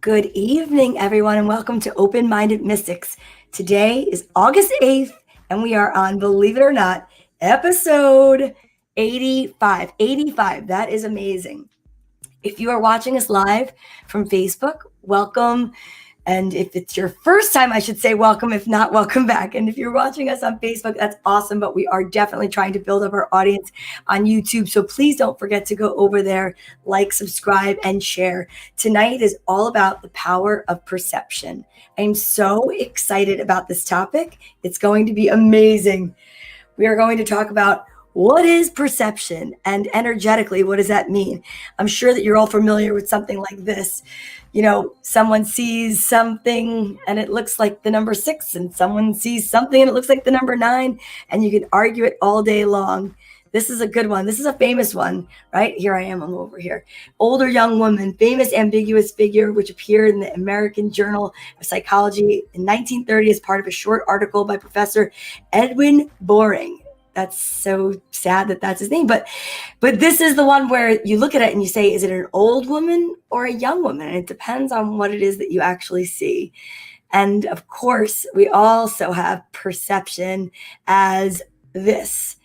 Good evening, everyone, and welcome to Open Minded Mystics. Today is August 8th, and we are on, believe it or not, episode 85. 85. That is amazing. If you are watching us live from Facebook, welcome. And if it's your first time, I should say welcome. If not, welcome back. And if you're watching us on Facebook, that's awesome. But we are definitely trying to build up our audience on YouTube. So please don't forget to go over there, like, subscribe, and share. Tonight is all about the power of perception. I'm so excited about this topic. It's going to be amazing. We are going to talk about what is perception and energetically, what does that mean? I'm sure that you're all familiar with something like this. You know, someone sees something and it looks like the number 6, and someone sees something and it looks like the number 9, and you can argue it all day long. This is a good one. This is a famous one, right? Here I am, I'm over here. Older young woman, famous ambiguous figure, which appeared in the American Journal of Psychology in 1930 as part of a short article by Professor Edwin Boring. That's so sad that that's his name. But this is the one where you look at it and you say, is it an old woman or a young woman? And it depends on what it is that you actually see. And of course, we also have perception as this.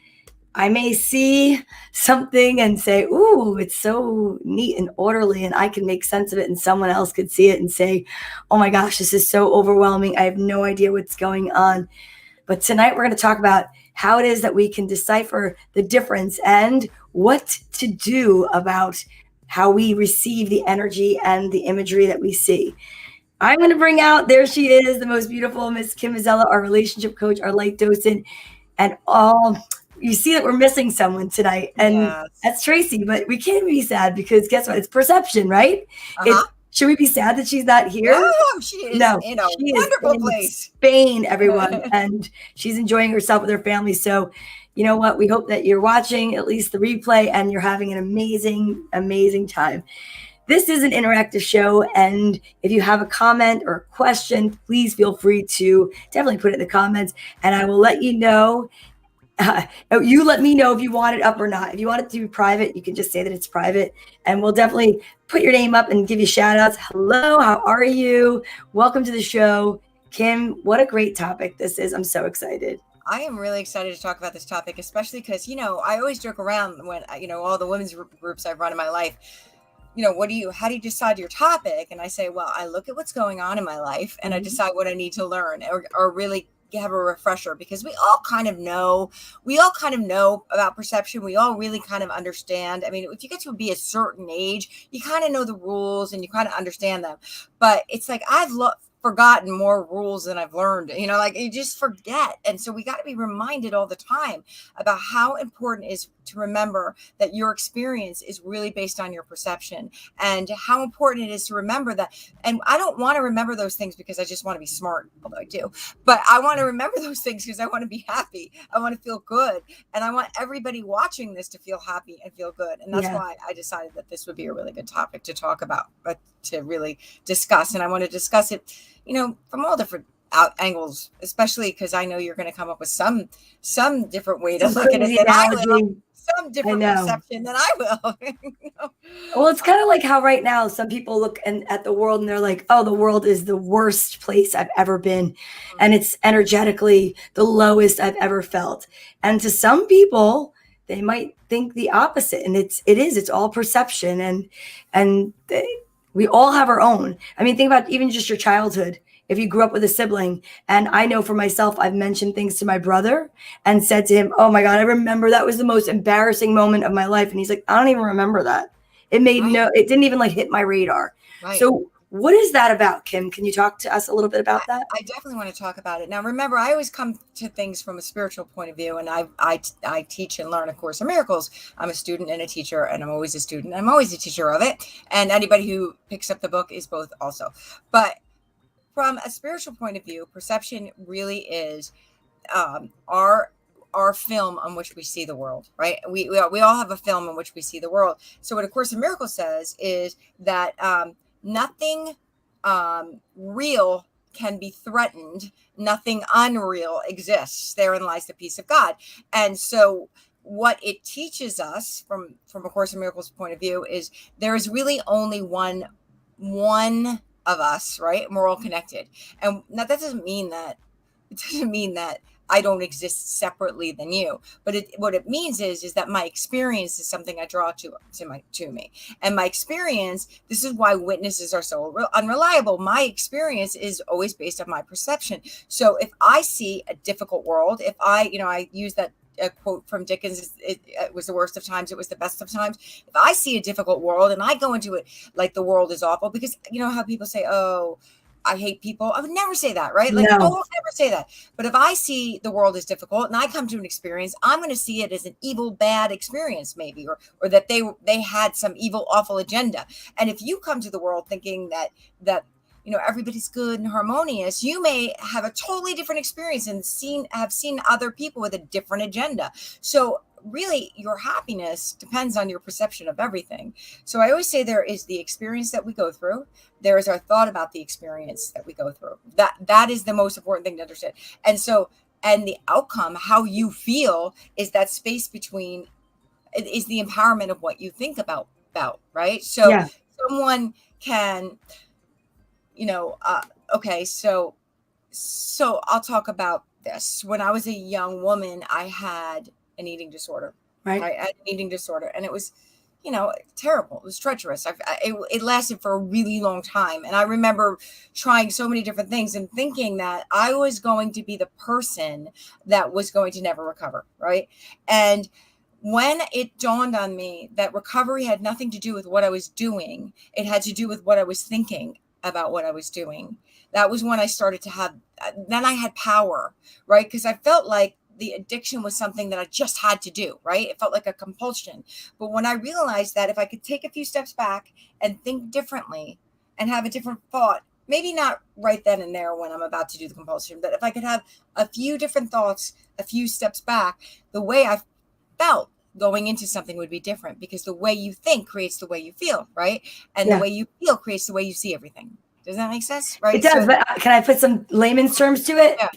I may see something and say, ooh, it's so neat and orderly, and I can make sense of it, and someone else could see it and say, oh my gosh, this is so overwhelming. I have no idea what's going on. But tonight we're going to talk about how it is that we can decipher the difference and what to do about how we receive the energy and the imagery that we see. I'm going to bring out, there she is, the most beautiful Miss Kim Mazzella, our relationship coach, our light docent, and all. You see that we're missing someone tonight, and Yes. That's Tracy, but we can't be sad because guess what? It's perception, right? Should we be sad that she's not here? No, she is in a wonderful place. Spain, everyone, and she's enjoying herself with her family. So, you know what? We hope that you're watching at least the replay and you're having an amazing, amazing time. This is an interactive show, and if you have a comment or a question, please feel free to definitely put it in the comments, and I will let you know. You let me know if you want it up or not. If you want it to be private, you can just say that it's private, and we'll definitely put your name up and give you shout outs. Hello, how are you? Welcome to the show. Kim, what a great topic this is. I'm so excited. I am really excited to talk about this topic, especially because, I always joke around when, all the women's groups I've run in my life, how do you decide your topic? And I say, well, I look at what's going on in my life and I decide what I need to learn or really have a refresher, because we all kind of know about perception. We all really kind of understand. I mean, if you get to be a certain age, you kind of know the rules and you kind of understand them. But it's like I've forgotten more rules than I've learned, you just forget. And so we got to be reminded all the time about how important it is to remember that your experience is really based on your perception, and how important it is to remember that. And I don't want to remember those things because I just want to be smart, although I do, but I want to remember those things because I want to be happy. I want to feel good. And I want everybody watching this to feel happy and feel good. And that's why I decided that this would be a really good topic to talk about, but to really discuss. And I want to discuss it, from all different angles, especially because I know you're going to come up with some different way to look at it than I will. Some different perception than I will. Well, it's kind of like how right now some people look at the world and they're like, oh, the world is the worst place I've ever been. And it's energetically the lowest I've ever felt. And to some people, they might think the opposite. And it's all perception. And we all have our own. I mean, think about even just your childhood. If you grew up with a sibling, and I know for myself, I've mentioned things to my brother and said to him, oh my God, I remember that was the most embarrassing moment of my life. And he's like, I don't even remember that. It didn't even hit my radar. Right. So what is that about, Kim? Can you talk to us a little bit about that? I definitely want to talk about it. Now, remember, I always come to things from a spiritual point of view, and I teach and learn A Course in Miracles. I'm a student and a teacher, and I'm always a student. I'm always a teacher of it. And anybody who picks up the book is both also. But from a spiritual point of view, perception really is our film on which we see the world, right? We all have a film on which we see the world. So what A Course in Miracles says is that nothing real can be threatened. Nothing unreal exists. Therein lies the peace of God. And so what it teaches us from A Course in Miracles point of view is there is really only one of us, right? And we're all connected. And now that doesn't mean that I don't exist separately than you, but what it means is that my experience is something I draw to me, and my experience. This is why witnesses are so unreliable. My experience is always based on my perception. So if I see a difficult world, if I use that a quote from Dickens, it was the worst of times, it was the best of times. If I see a difficult world and I go into it like the world is awful, because you know how people say, oh, I hate people. I would never say that, right? Like, No. I won't ever say that. But if I see the world as difficult and I come to an experience, I'm going to see it as an evil, bad experience, maybe, or that they had some evil, awful agenda. And if you come to the world thinking that everybody's good and harmonious, you may have a totally different experience and have seen other people with a different agenda. So really, your happiness depends on your perception of everything. So I always say there is the experience that we go through. There is our thought about the experience that we go through. That is the most important thing to understand. And the outcome, how you feel, is that space between, is the empowerment of what you think about, right? So Yeah. someone can, okay, so I'll talk about this. When I was a young woman, I had an eating disorder. Right. I had an eating disorder, and it was, terrible. It was treacherous. It lasted for a really long time. And I remember trying so many different things and thinking that I was going to be the person that was going to never recover. Right. And when it dawned on me that recovery had nothing to do with what I was doing, it had to do with what I was thinking about what I was doing. That was when I started to have, then I had power, right? Because I felt like the addiction was something that I just had to do, right? It felt like a compulsion. But when I realized that if I could take a few steps back and think differently and have a different thought, maybe not right then and there when I'm about to do the compulsion, but if I could have a few different thoughts, a few steps back, the way I felt going into something would be different, because the way you think creates the way you feel, right? And the way you feel creates the way you see everything. Does that make sense? Right? It does, but can I put some layman's terms to it? Yeah.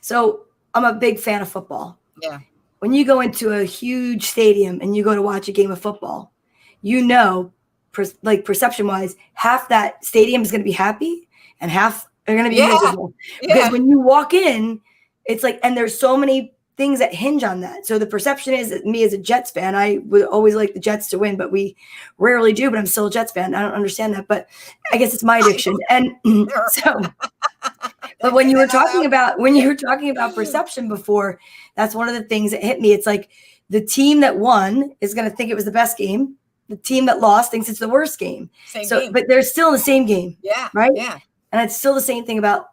So I'm a big fan of football. Yeah. When you go into a huge stadium and you go to watch a game of football, perception wise, half that stadium is going to be happy and half are going to be miserable. Because when you walk in, it's like, and there's so many things that hinge on that. So the perception is that me as a Jets fan, I would always like the Jets to win, but we rarely do, but I'm still a Jets fan. I don't understand that, but I guess it's my addiction. And so, but when you were talking about perception before, that's one of the things that hit me. It's like the team that won is going to think it was the best game. The team that lost thinks it's the worst game. Same game. But they're still in the same game. Yeah. Right. Yeah. And it's still the same thing about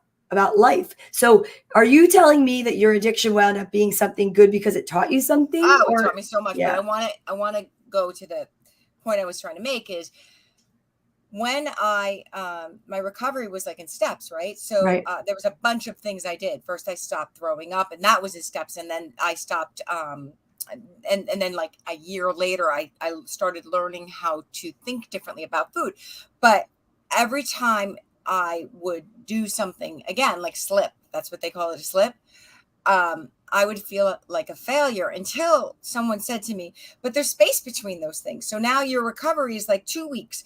life. So are you telling me that your addiction wound up being something good because it taught you something? Oh, it taught me so much. Yeah. But I want to go to the point I was trying to make is when I, my recovery was like in steps, right? So there was a bunch of things I did. First, I stopped throwing up, and that was in steps. And then I stopped, and then like a year later, I started learning how to think differently about food. But every time I would do something, again, like slip, that's what they call it, a slip, I would feel like a failure until someone said to me, but there's space between those things. So now your recovery is like 2 weeks.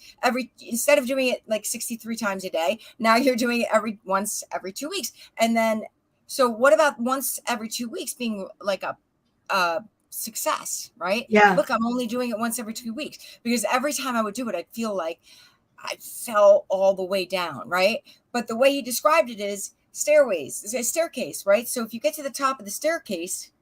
Instead of doing it like 63 times a day, now you're doing it once every 2 weeks. And then, so what about once every 2 weeks being like a success, right? Yeah. Look, I'm only doing it once every 2 weeks, because every time I would do it, I'd feel like I fell all the way down, right? But the way he described it is stairways, it's a staircase, right? So if you get to the top of the staircase,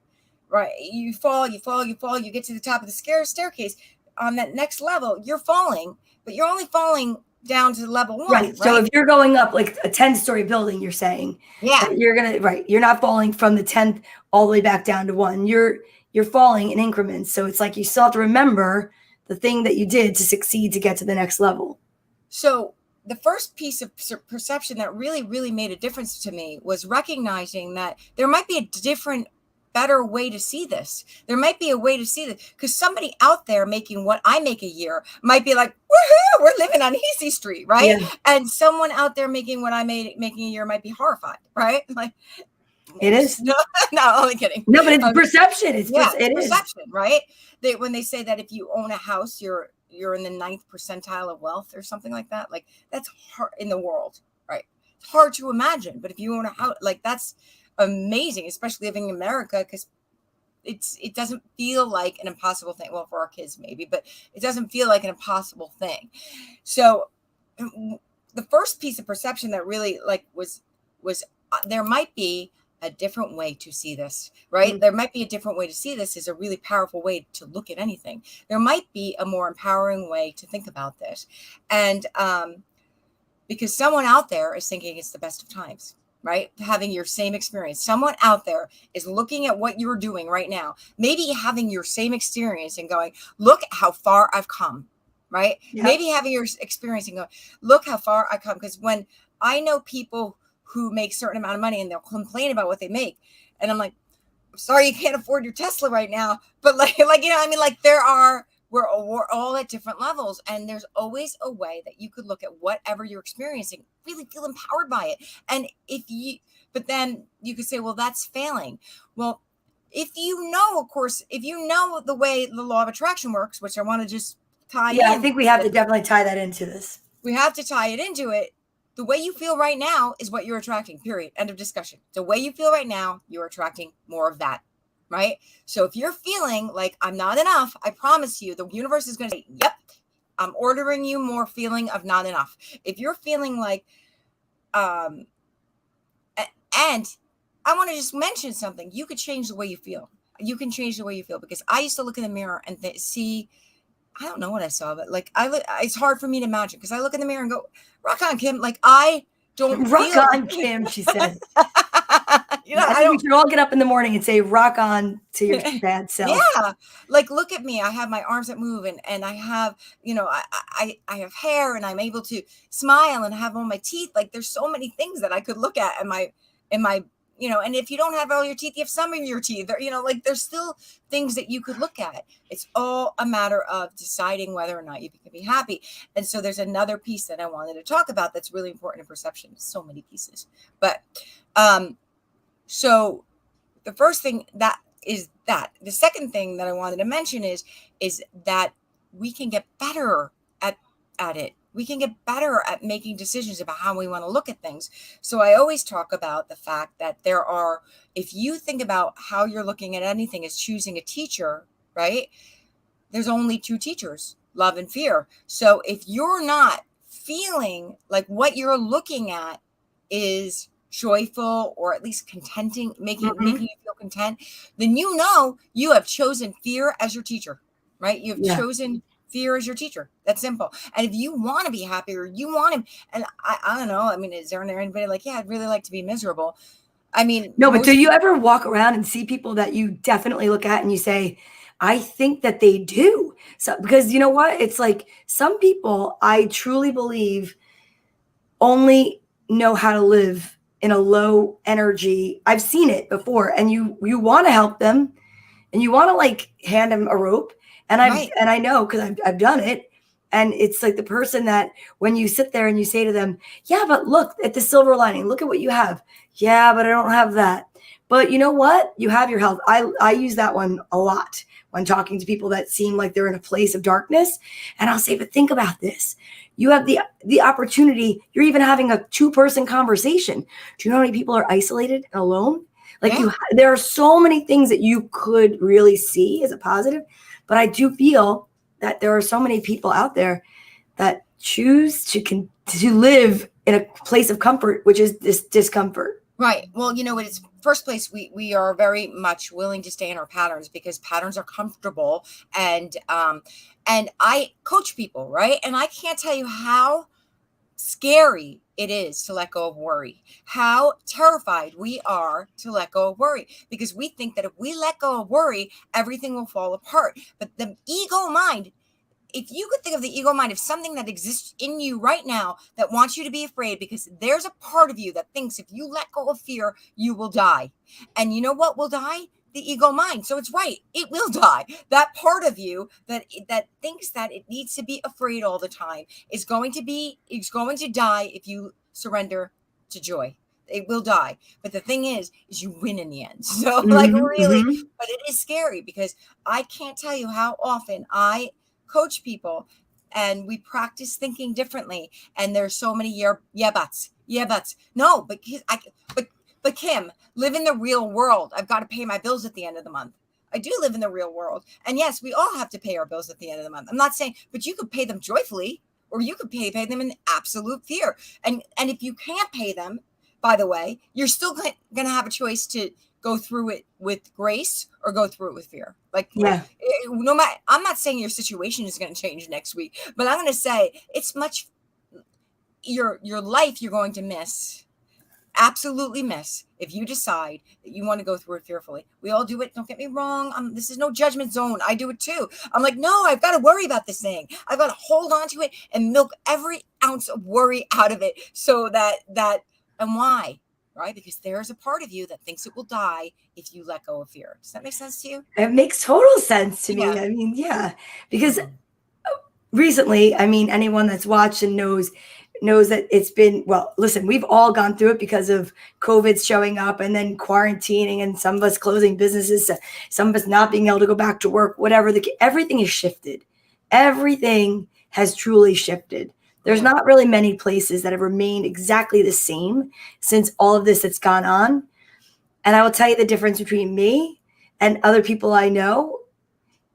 right, you fall, you get to the top of the staircase. On that next level, you're falling, but you're only falling down to level 1. Right. So if you're going up like a 10-story building, you're saying, you're not falling from the 10th all the way back down to 1. You're falling in increments. So it's like you still have to remember the thing that you did to succeed to get to the next level. So the first piece of perception that really, really made a difference to me was recognizing that there might be a different, better way to see this. There might be a way to see this, because somebody out there making what I make a year might be like, woohoo, we're living on Easy Street, right? Yeah. And someone out there making what I making a year might be horrified, right? Like, it is. No, only kidding. No, but it's perception. It's perception, right? When they say that if you own a house, you're you're in the 9th percentile of wealth or something like that. Like that's hard in the world, right? It's hard to imagine, but if you own a house, like that's amazing, especially living in America, because it doesn't feel like an impossible thing. Well, for our kids maybe, but it doesn't feel like an impossible thing. So the first piece of perception that really like was there might be a different way to see this, right? Mm. There might be a different way to see this is a really powerful way to look at anything. There might be a more empowering way to think about this. And because someone out there is thinking it's the best of times, right? Having your same experience. Someone out there is looking at what you're doing right now, maybe having your same experience and going, look how far I've come, right? Yep. Maybe having your experience and go, look how far I come. Because when I know people who make a certain amount of money and they'll complain about what they make, and I'm like, I'm sorry you can't afford your Tesla right now, but like you know, I mean, like we're all at different levels, and there's always a way that you could look at whatever you're experiencing, really feel empowered by it. And but then you could say, well, that's failing. Well, if you know, of course, if you know the way the law of attraction works, which I want to just tie in. I think we have to definitely tie that into this. We have to tie it into it. The way you feel right now is what you're attracting, period. End of discussion. The way you feel right now, you're attracting more of that, right? So if you're feeling like I'm not enough, I promise you the universe is going to say, yep, I'm ordering you more feeling of not enough. If you're feeling like, and I want to just mention something, you could change the way you feel. You can change the way you feel, because I used to look in the mirror and see, I don't know what I saw, but like it's hard for me to imagine, because I look in the mirror and go, rock on, Kim. Like I don't rock on, Kim, she said. You know, I think we should all get up in the morning and say rock on to your bad self. Yeah. Like, look at me. I have my arms that move, and I have, you know, I have hair, and I'm able to smile and have all my teeth. Like there's so many things that I could look at in my, you know, and if you don't have all your teeth, you have some of your teeth, you know, like there's still things that you could look at. It's all a matter of deciding whether or not you can be happy. And so there's another piece that I wanted to talk about that's really important in perception. So many pieces, but, so the first thing that is that. The second thing that I wanted to mention is that we can get better at it. We can get better at making decisions about how we want to look at things. So I always talk about the fact that if you think about how you're looking at anything as choosing a teacher, right? There's only two teachers, love and fear. So if you're not feeling like what you're looking at is joyful, or at least contenting, making you feel content, then you know you have chosen fear as your teacher, right? You have chosen fear as your teacher. That's simple. And if you want to be happy, or you want to, and I don't know, I mean, is there anybody like, yeah, I'd really like to be miserable? I mean, no, but do you ever walk around and see people that you definitely look at and you say, I think that they do? So, because you know what? It's like some people, I truly believe, only know how to live in a low energy. I've seen it before, and you want to help them, and you want to like hand them a rope. And I know, because I've done it. And it's like the person that when you sit there and you say to them, yeah, but look at the silver lining, look at what you have. Yeah, but I don't have that. But you know what? You have your health. I use that one a lot when talking to people that seem like they're in a place of darkness. And I'll say, but think about this. You have the opportunity. You're even having a 2-person conversation. Do you know how many people are isolated and alone? Like there are so many things that you could really see as a positive. But I do feel that there are so many people out there that choose to live in a place of comfort, which is this discomfort. Right. Well, you know, it's first place, we are very much willing to stay in our patterns because patterns are comfortable. And I coach people, right? And I can't tell you how scary it is to let go of worry, how terrified we are to let go of worry, because we think that if we let go of worry, everything will fall apart. But the ego mind, if you could think of the ego mind of something that exists in you right now that wants you to be afraid, because there's a part of you that thinks if you let go of fear, you will die. And you know what will die? The ego mind. So it's right. It will die. That part of you that thinks that it needs to be afraid all the time is going to die if you surrender to joy. It will die. But the thing is you win in the end. So but it is scary, because I can't tell you how often I coach people and we practice thinking differently. And there's so many yeah buts. No, but Kim, live in the real world. I've got to pay my bills at the end of the month. I do live in the real world. And yes, we all have to pay our bills at the end of the month. I'm not saying, but you could pay them joyfully, or you could pay them in absolute fear. And if you can't pay them, by the way, you're still going to have a choice to go through it with grace or go through it with fear. Like, Yeah. no matter, I'm not saying your situation is going to change next week, but I'm going to say it's much, your life you're going to absolutely miss if you decide that you want to go through it fearfully. We all do it. Don't get me wrong. This is no judgment zone. I do it too. I'm like, no, I've got to worry about this thing. I've got to hold on to it and milk every ounce of worry out of it. So that, and why? Right? Because there's a part of you that thinks it will die if you let go of fear. Does that make sense to you? It makes total sense to me. Yeah. I mean, yeah, because recently, I mean, anyone that's watched and knows that it's been, well, listen, we've all gone through it because of COVID showing up and then quarantining and some of us closing businesses, some of us not being able to go back to work, whatever. Everything has shifted. Everything has truly shifted. There's not really many places that have remained exactly the same since all of this that's gone on. And I will tell you the difference between me and other people I know.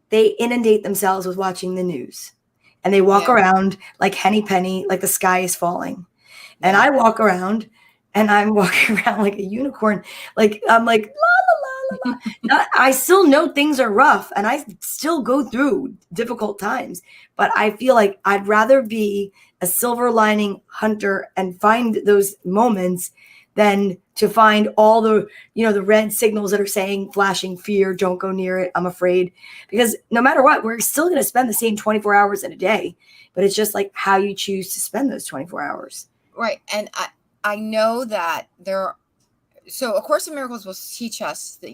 They inundate themselves with watching the news. And they walk around like Henny Penny, like the sky is falling. And I walk around and I'm walking around like a unicorn. Like, I'm like, la, la, la, la, la. I still know things are rough and I still go through difficult times. But I feel like I'd rather be a silver lining hunter and find those moments than to find all the, the red signals that are saying, flashing fear, don't go near it, I'm afraid. Because no matter what, we're still going to spend the same 24 hours in a day. But it's just like how you choose to spend those 24 hours. Right. And I know that so A Course in Miracles will teach us that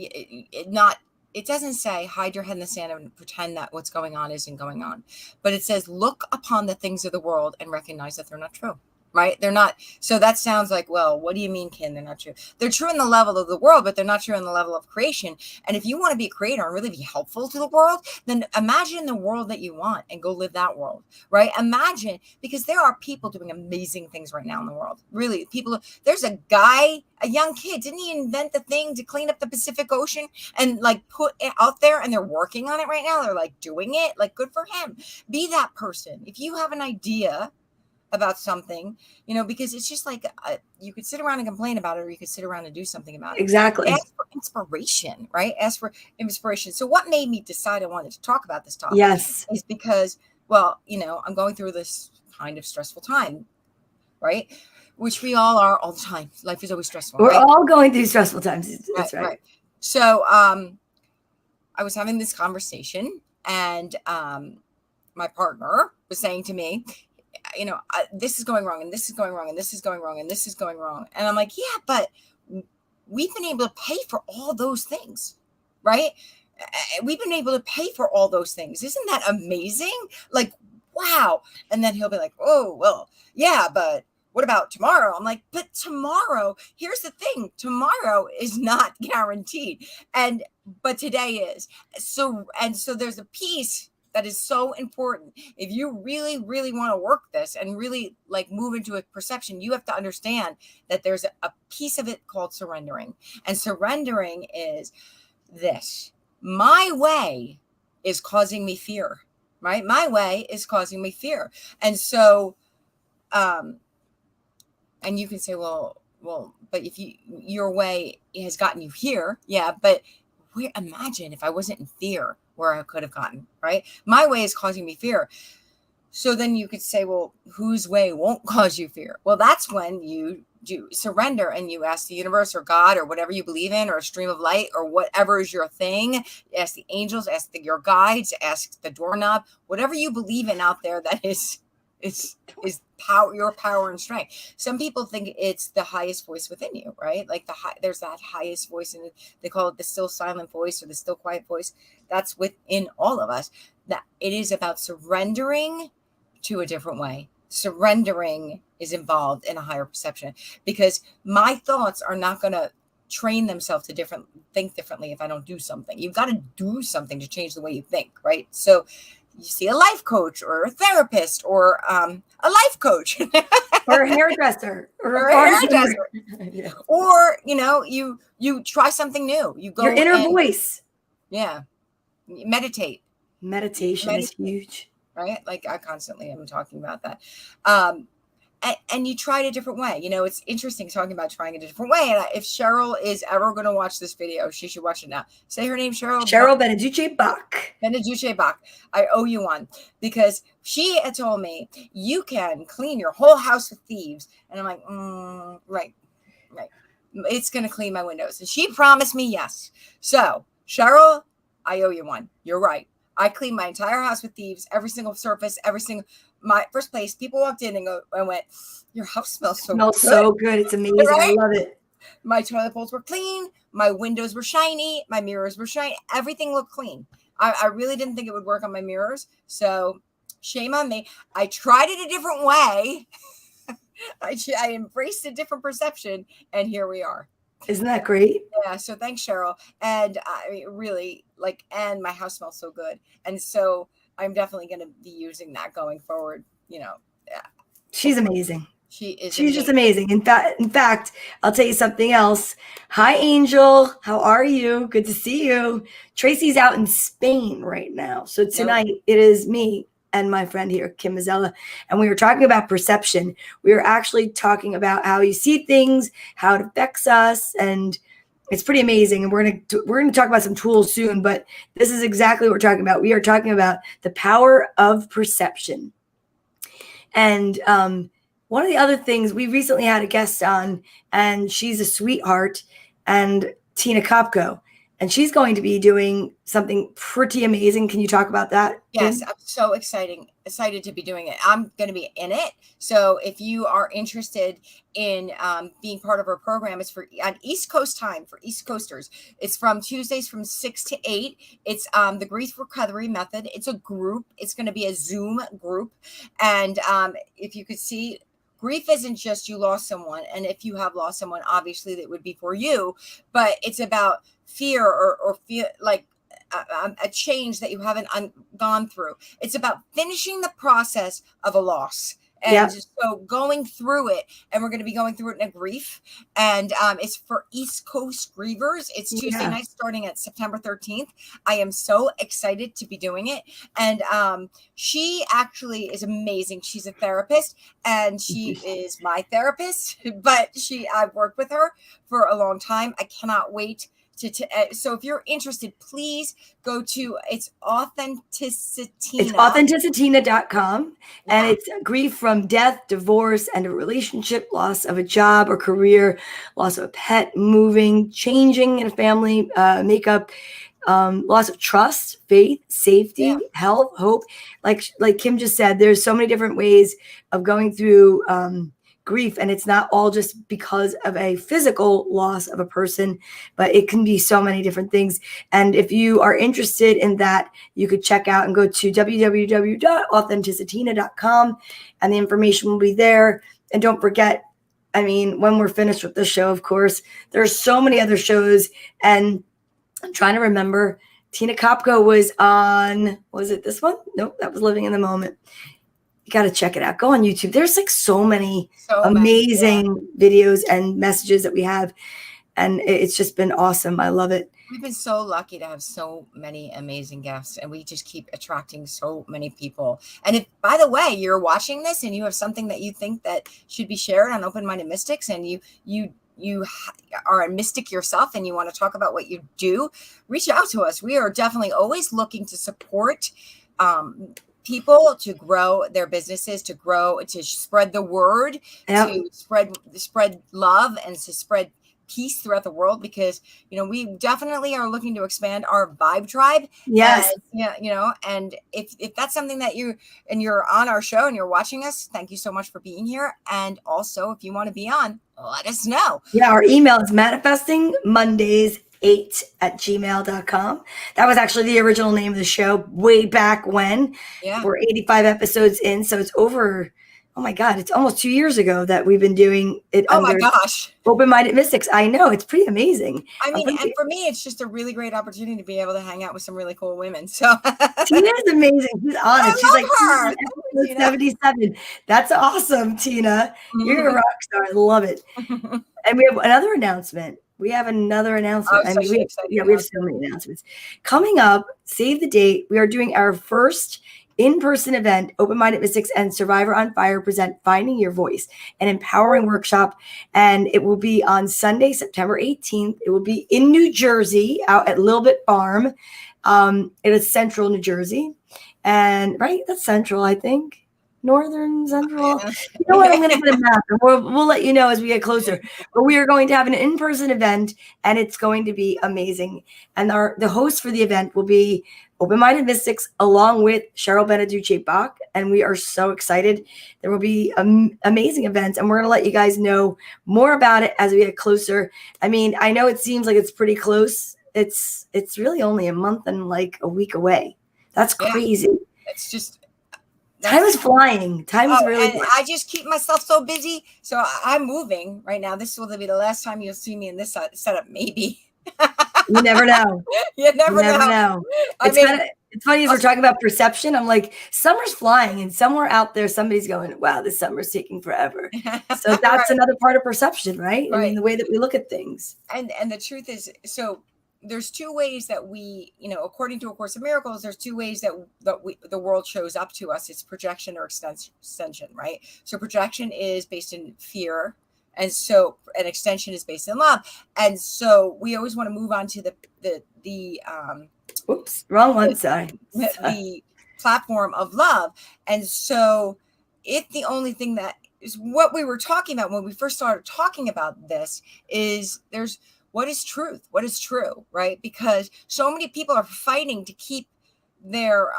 it doesn't say hide your head in the sand and pretend that what's going on isn't going on. But it says, look upon the things of the world and recognize that they're not true. Right? They're not. So that sounds like, well, what do you mean, Ken? They're not true. They're true in the level of the world, but they're not true in the level of creation. And if you want to be a creator and really be helpful to the world, then imagine the world that you want and go live that world, right? Imagine, because there are people doing amazing things right now in the world. Really, there's a young kid, didn't he invent the thing to clean up the Pacific Ocean and like put it out there, and they're working on it right now. They're like doing it, like, good for him. Be that person. If you have an idea about something, because it's just like you could sit around and complain about it, or you could sit around and do something about it. Exactly. Ask for inspiration, right? Ask for inspiration. So what made me decide I wanted to talk about this topic is because, well, I'm going through this kind of stressful time, right? Which we all are all the time. Life is always stressful. We're all going through stressful times. That's right. So I was having this conversation, and my partner was saying to me, this is going wrong, and this is going wrong, and this is going wrong, and this is going wrong. And I'm like, yeah, but we've been able to pay for all those things, right? We've been able to pay for all those things. Isn't that amazing? Like, wow. And then he'll be like, oh, well, yeah, but what about tomorrow? I'm like, but tomorrow, here's the thing. Tomorrow is not guaranteed. But today is. So there's a piece that is so important. If you really, really want to work this and really like move into a perception, you have to understand that there's a piece of it called surrendering. And surrendering is this: my way is causing me fear, right? My way is causing me fear. And so, and you can say, well, but if your way has gotten you here, yeah, but imagine if I wasn't in fear, where I could have gotten, right? My way is causing me fear. So then you could say, well, whose way won't cause you fear? Well, that's when you do surrender and you ask the universe or God or whatever you believe in, or a stream of light, or whatever is your thing. Ask the angels, ask your guides, ask the doorknob, whatever you believe in out there that is power, your power and strength. Some people think it's the highest voice within you, right? Like there's that highest voice, and they call it the still silent voice or the still quiet voice. That's within all of us. That it is about surrendering to a different way. Surrendering is involved in a higher perception, because my thoughts are not going to train themselves to think differently if I don't do something. You've got to do something to change the way you think, right? So you see a life coach or a therapist or a life coach or a hairdresser or a hairdresser. Yeah. Or, you try something new. You go Your inner voice. Yeah. Meditate. Meditation is huge. Right? Like I constantly am talking about that. And you try it a different way. It's interesting talking about trying it a different way. And if Cheryl is ever going to watch this video, she should watch it now. Say her name, Cheryl. Cheryl Beneduce Bach. Beneduce Bach. I owe you one, because she had told me you can clean your whole house with thieves. And I'm like, right. It's going to clean my windows. And she promised me yes. So Cheryl, I owe you one. You're right. I cleaned my entire house with thieves, every single surface, my first place. People walked in and went, your house smells so good. So good. It's amazing. Right? I love it. My toilet bowls were clean. My windows were shiny. My mirrors were shiny. Everything looked clean. I really didn't think it would work on my mirrors. So shame on me. I tried it a different way. I embraced a different perception, and here we are. Isn't that great? Yeah. So thanks, Cheryl. And I really and my house smells so good. And so I'm definitely going to be using that going forward. Yeah. She's amazing. She's amazing. Just amazing. In fact, I'll tell you something else. Hi, Angel. How are you? Good to see you. Tracy's out in Spain right now. So tonight it is me and my friend here, Kim Mazzella, and we were talking about perception. We were actually talking about how you see things, how it affects us, and it's pretty amazing. And we're gonna talk about some tools soon, but this is exactly what we're talking about. We are talking about the power of perception. And one of the other things, we recently had a guest on, and she's a sweetheart, and Tina Kopko. And she's going to be doing something pretty amazing. Can you talk about that? Yes, I'm so excited to be doing it. I'm going to be in it. So if you are interested in being part of her program, it's on East Coast time for East Coasters. It's from Tuesdays from 6 to 8. It's the Grief Recovery Method. It's a group. It's going to be a Zoom group. And if you could see, grief isn't just you lost someone. And if you have lost someone, obviously that would be for you. But it's about fear or feel like a change that you haven't gone through. It's about finishing the process of a loss. And so going through it, and we're going to be going through it in a grief. And it's for East Coast grievers. It's Tuesday night starting at September 13th. I am so excited to be doing it. And she actually is amazing. She's a therapist, and she is my therapist, but I've worked with her for a long time. I cannot wait so if you're interested, please go to it's Authenticity. It's Authenticatina.com. And it's grief from death, divorce, and a relationship, loss of a job or career, loss of a pet, moving, changing in a family makeup, loss of trust, faith, safety, health, hope. Like Kim just said, there's so many different ways of going through grief, and it's not all just because of a physical loss of a person, but it can be so many different things. And if you are interested in that, you could check out and go to www.authenticatina.com, and the information will be there. And don't forget, when we're finished with the show, of course, there's so many other shows, and I'm trying to remember. Tina Kopko was on, was it this one? Nope, that was Living in the Moment. You got to check it out. Go on YouTube. There's so many amazing videos and messages that we have. And it's just been awesome. I love it. We've been so lucky to have so many amazing guests, and we just keep attracting so many people. And if, by the way, you're watching this and you have something that you think that should be shared on Open Minded Mystics, and you are a mystic yourself and you want to talk about what you do, reach out to us. We are definitely always looking to support people to grow their businesses, to spread the word, to spread love, and to spread peace throughout the world, because we definitely are looking to expand our vibe tribe. Yes. And if that's something that you're on our show and you're watching us, thank you so much for being here. And also, if you want to be on, let us know. Our email is manifestingmondays8@gmail.com. That was actually the original name of the show way back when. We're 85 episodes in, so it's over oh my God, it's almost 2 years ago that we've been doing it Oh my under gosh. Open-Minded Mystics. I know, it's pretty amazing. I I'm mean, and pretty, for me, it's just a really great opportunity to be able to hang out with some really cool women. So Tina is amazing. She's on it. She's like, Tina's I on love her. episode 77. That's awesome, Tina. You're a Thank rock star. I love it. you. And we have another announcement. We have another announcement. I mean, Such an exciting we have so announcement. many announcements. Coming up, save the date. We are doing our first in-person event. Open-Minded Mystics and Survivor on Fire present Finding Your Voice, an empowering workshop. And it will be on Sunday, September 18th. It will be in New Jersey, out at Little Bit Farm. It is central New Jersey. And right, that's central, I think. Northern, central. You know what? I'm going to get a map, and we'll let you know as we get closer. But we are going to have an in-person event, and it's going to be amazing. And the host for the event will be Open-Minded Mystics, along with Cheryl Beneduce Bach, and we are so excited. There will be amazing events, and we're going to let you guys know more about it as we get closer. I mean, I know it seems like it's pretty close. It's really only a month and like a week away. That's crazy. Yeah, it's just time is flying. Time is really. And I just keep myself so busy. So I'm moving right now. This will be the last time you'll see me in this setup, maybe. You never know. You never know. It's funny as we're talking about perception. I'm like, summer's flying, and somewhere out there, somebody's going, "Wow, this summer's taking forever." So that's another part of perception, right? I mean, the way that we look at things. And the truth is, so there's two ways that we, according to A Course in Miracles, there's two ways that the world shows up to us. It's projection or extension, right? So projection is based in fear, and so an extension is based in love. And so we always want to move on to the oops, wrong one. Sorry. The platform of love. And so if the only thing that is what we were talking about when we first started talking about this is there's what is truth? What is true, right? Because so many people are fighting to keep their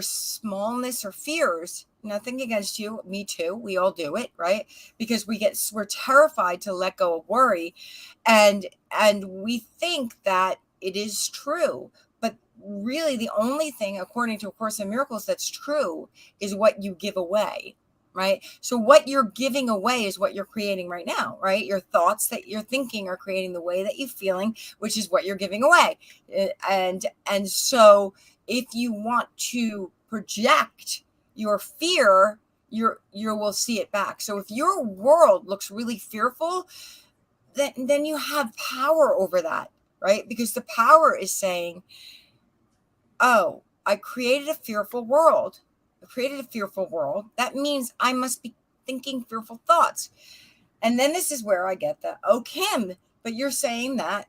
smallness or fears. Nothing against you, me too. We all do it, right? Because we're terrified to let go of worry, and we think that it is true. But really, the only thing, according to A Course in Miracles, that's true is what you give away. Right. So what you're giving away is what you're creating right now, right? Your thoughts that you're thinking are creating the way that you're feeling, which is what you're giving away. And so if you want to project your fear, you will see it back. So if your world looks really fearful, then you have power over that, right? Because the power is saying, oh, I created a fearful world. That means I must be thinking fearful thoughts. And then this is where I get the, oh, Kim, but you're saying that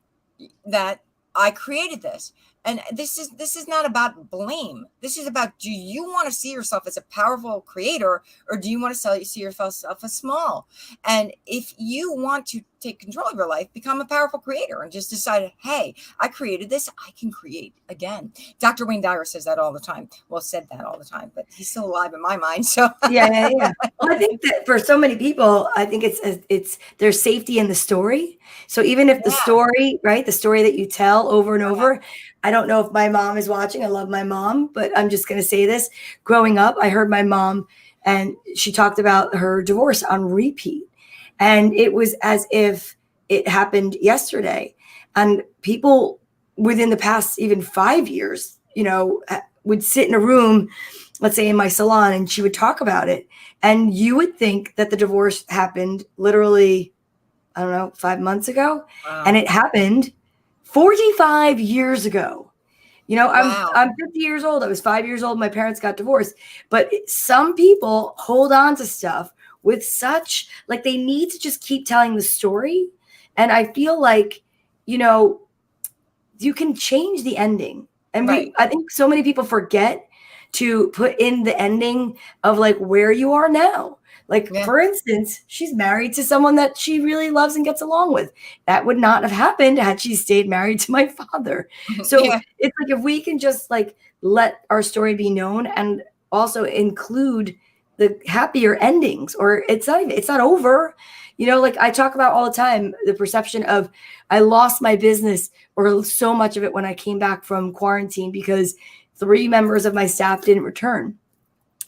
I created this. And this is not about blame. This is about, do you want to see yourself as a powerful creator, or do you want to see yourself as small? And if you want to take control of your life, become a powerful creator and just decide, hey, I created this, I can create again. Dr. Wayne Dyer says that all the time. Well, said that all the time, but he's still alive in my mind. So yeah. Well, I think that for so many people, I think it's there's safety in the story. So even if the story, right, the story that you tell over and over, I don't know if my mom is watching. I love my mom, but I'm just going to say this. Growing up, I heard my mom, and she talked about her divorce on repeat. And it was as if it happened yesterday. And people within the past even 5 years, would sit in a room, let's say in my salon, and she would talk about it. And you would think that the divorce happened literally, I don't know, 5 months ago. Wow. And it happened 45 years ago. I'm 50 years old. I was 5 years old. My parents got divorced. But some people hold on to stuff with such, like, they need to just keep telling the story. And I feel like, you can change the ending. And I think so many people forget to put in the ending of like where you are now. Like, for instance, she's married to someone that she really loves and gets along with. That would not have happened had she stayed married to my father. So it's like, if we can just like let our story be known and also include the happier endings, or it's not over. Like I talk about all the time, the perception of I lost my business, or so much of it, when I came back from quarantine because 3 members of my staff didn't return.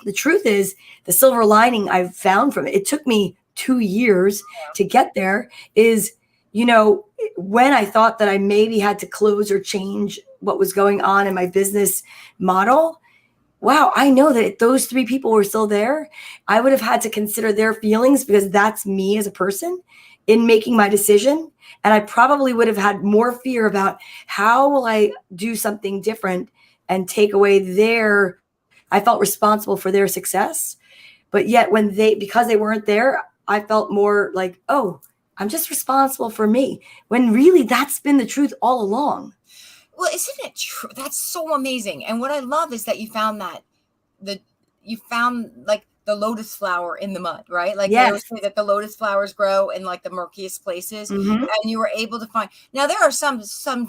the truth is, the silver lining I've found from it, it took me 2 years to get there, is, when I thought that I maybe had to close or change what was going on in my business model, wow, I know that if those 3 people were still there, I would have had to consider their feelings, because that's me as a person in making my decision. And I probably would have had more fear about how will I do something different and take away I felt responsible for their success. But yet because they weren't there, I felt more like, oh, I'm just responsible for me, when really that's been the truth all along. Well, isn't it true? That's so amazing. And what I love is that you found like the lotus flower in the mud, right? Like they always say that the lotus flowers grow in like the murkiest places, and you were able to find. Now there are some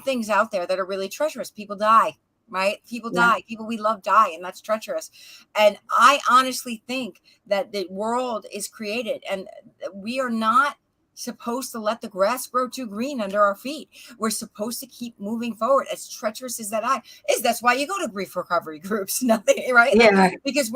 things out there that are really treacherous. People die, right? People die. People we love die, and that's treacherous. And I honestly think that the world is created, and we are not supposed to let the grass grow too green under our feet. We're supposed to keep moving forward, as treacherous as that is. That's why you go to grief recovery groups. Nothing, right? Yeah. Because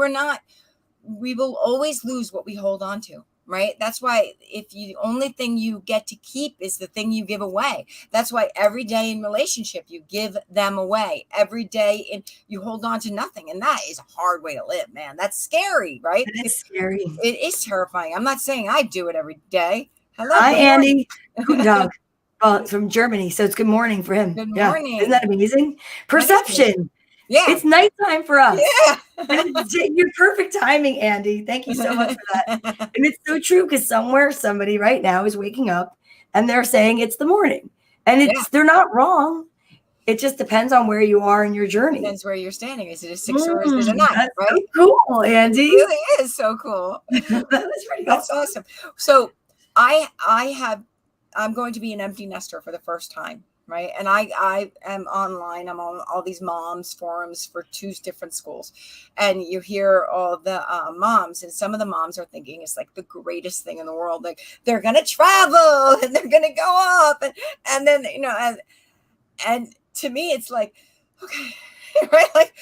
we will always lose what we hold on to. Right. That's why the only thing you get to keep is the thing you give away. That's why every day in relationship, you give them away. Every day you hold on to nothing. And that is a hard way to live, man. That's scary, right? It is scary. It is terrifying. I'm not saying I do it every day. Hello. Hi, Andy. Guten Tag. Well, it's from Germany, so it's good morning for him. Good morning. Isn't that amazing? Perception. Yeah. It's nighttime for us. Yeah. You're perfect timing, Andy. Thank you so much for that. And it's so true, because somebody right now is waking up and they're saying it's the morning. And they're not wrong. It just depends on where you are in your journey. Depends where you're standing. Is it a 6 or is it a 9? That's right? so cool, Andy. It really is so cool. That was pretty cool. That's awesome. So I'm going to be an empty nester for the first time. Right. And I am online. I'm on all these moms forums for 2 different schools. And you hear all the moms, and some of the moms are thinking it's like the greatest thing in the world. Like they're going to travel and they're going to go up. And then, and to me, it's like, okay, right. Like,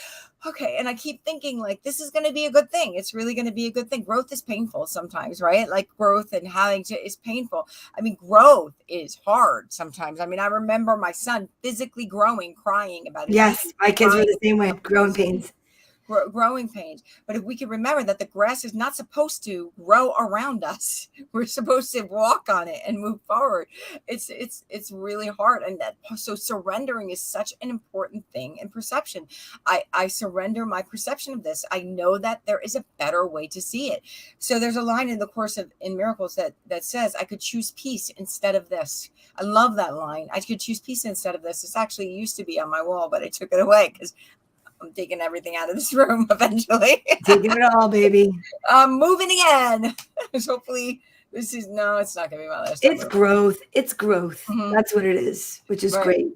okay. And I keep thinking like, this is going to be a good thing. It's really going to be a good thing. Growth is painful sometimes, right? Like growth and is painful. I mean, growth is hard sometimes. I mean, I remember my son physically growing, crying about it. Yes. My kids were the same way, growing pains. Growing pains. But if we can remember that the grass is not supposed to grow around us, we're supposed to walk on it and move forward. It's really hard. And so surrendering is such an important thing in perception. I surrender my perception of this. I know that there is a better way to see it. So there's a line in the Course in Miracles that says, I could choose peace instead of this. I love that line. I could choose peace instead of this. It's actually used to be on my wall, but I took it away because I'm taking everything out of this room eventually. Taking it all, baby. Moving again. Hopefully it's not going to be my last time. It's growth. It's growth. Mm-hmm. That's what it is, which is great.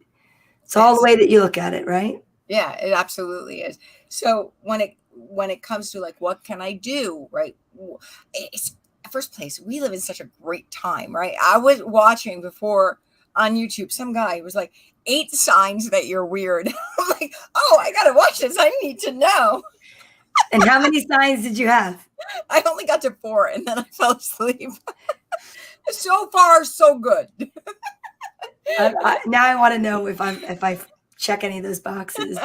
It's yes. all the way that you look at it, right? Yeah, it absolutely is. So when it comes to like, what can I do? Right. It's first place. We live in such a great time, right? I was watching before on YouTube, some guy was like, 8 signs that you're weird. I'm like, oh, I got to watch this. I need to know. And how many signs did you have? I only got to 4 and then I fell asleep. So far, so good. Now I want to know if I check any of those boxes.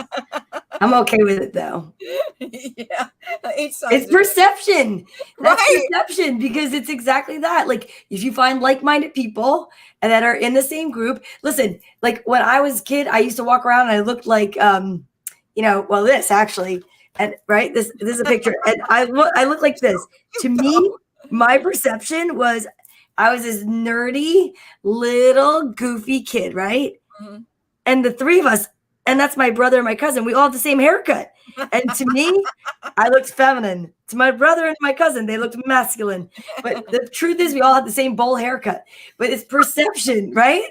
I'm okay with it though. Yeah. It's perception. That's right. Perception, because it's exactly that. Like if you find like-minded people and that are in the same group, listen, like when I was a kid, I used to walk around and I looked like, this actually, and right, this is a picture, and I look like this. To me, my perception was I was this nerdy little goofy kid, right? Mm-hmm. And the 3 of us, and that's my brother and my cousin, we all have the same haircut. And to me, I looked feminine. To my brother and my cousin, they looked masculine. But the truth is we all had the same bowl haircut. But it's perception, right?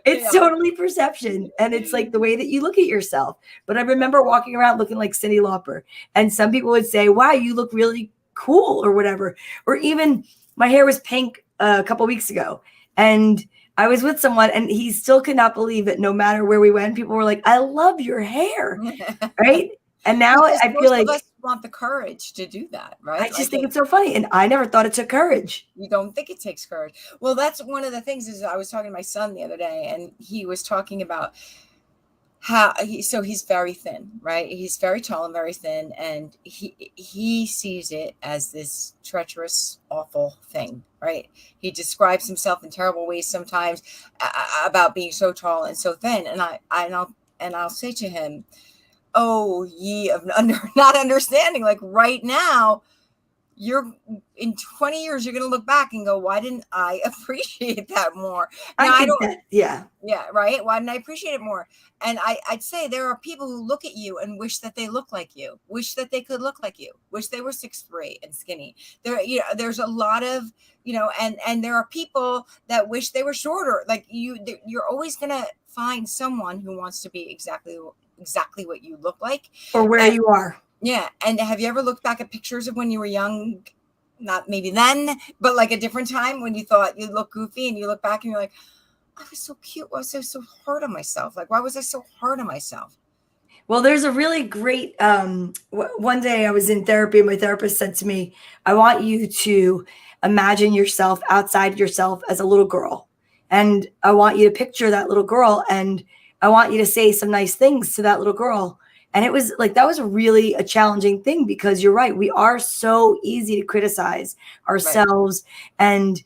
It's totally perception. And it's like the way that you look at yourself. But I remember walking around looking like Cyndi Lauper. And some people would say, wow, you look really cool or whatever. Or even my hair was pink a couple weeks ago. And I was with someone and he still could not believe it. No matter where we went, people were like, I love your hair. Right. And now Because I feel most of like, us want the courage to do that, I right? just Like think it's so funny. And I never thought it took courage. you don't think it takes courage. Well, that's one of the things is I was talking to my son the other day, and he was talking about how he's very thin, right? He's very tall and very thin, and he sees it as this treacherous, awful thing, right? He describes himself in terrible ways sometimes about being so tall and so thin, and I'll say to him, "Oh, ye of not understanding, like right now." You're in 20 years, you're going to look back and go, why didn't I appreciate that more? Now, I I think don't, that, yeah. yeah, right. Why didn't I appreciate it more? And I'd say there are people who look at you and wish that they look like you, wish that they could look like you, wish they were 6'3" and skinny. There's a lot of, and there are people that wish they were shorter. Like you're always going to find someone who wants to be exactly what you look like. Or where And you are. yeah. And have you ever looked back at pictures of when you were young? Not maybe then, but like a different time when you thought you look goofy and you look back and you're like, I was so cute. Why was I so hard on myself? Like, why was I so hard on myself? Well, there's a really great, one day I was in therapy and my therapist said to me, I want you to imagine yourself outside yourself as a little girl. And I want you to picture that little girl and I want you to say some nice things to that little girl. And it was like, that was really a challenging thing because you're right. We are so easy to criticize Right. ourselves. And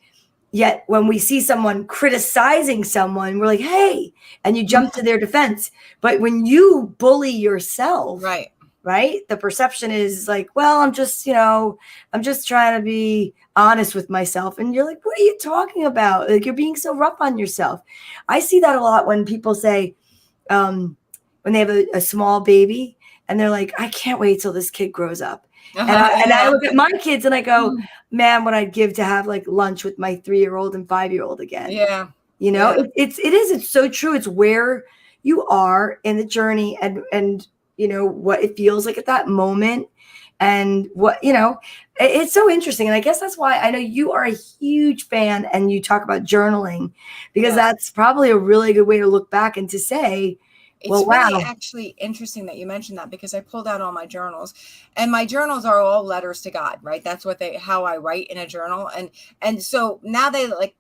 yet when we see someone criticizing someone, we're like, hey, and you jump to their defense. But when you bully yourself, Right. right, the perception is like, well, I'm just trying to be honest with myself. And you're like, what are you talking about? Like, you're being so rough on yourself. I see that a lot when people say, when they have a small baby and they're like, I can't wait till this kid grows up. And I Yeah. look at my kids and I go, man, what I'd give to have like lunch with my 3-year-old and 5-year-old again. Yeah. Yeah. Yeah. It's so true. It's where you are in the journey and what it feels like at that moment and it's so interesting. And I guess that's why I know you are a huge fan and you talk about journaling because Yes. that's probably a really good way to look back and to say, It's well, really wow. actually interesting that you mentioned that because I pulled out all my journals and my journals are all letters to God, right? That's how I write in a journal. And so now they like,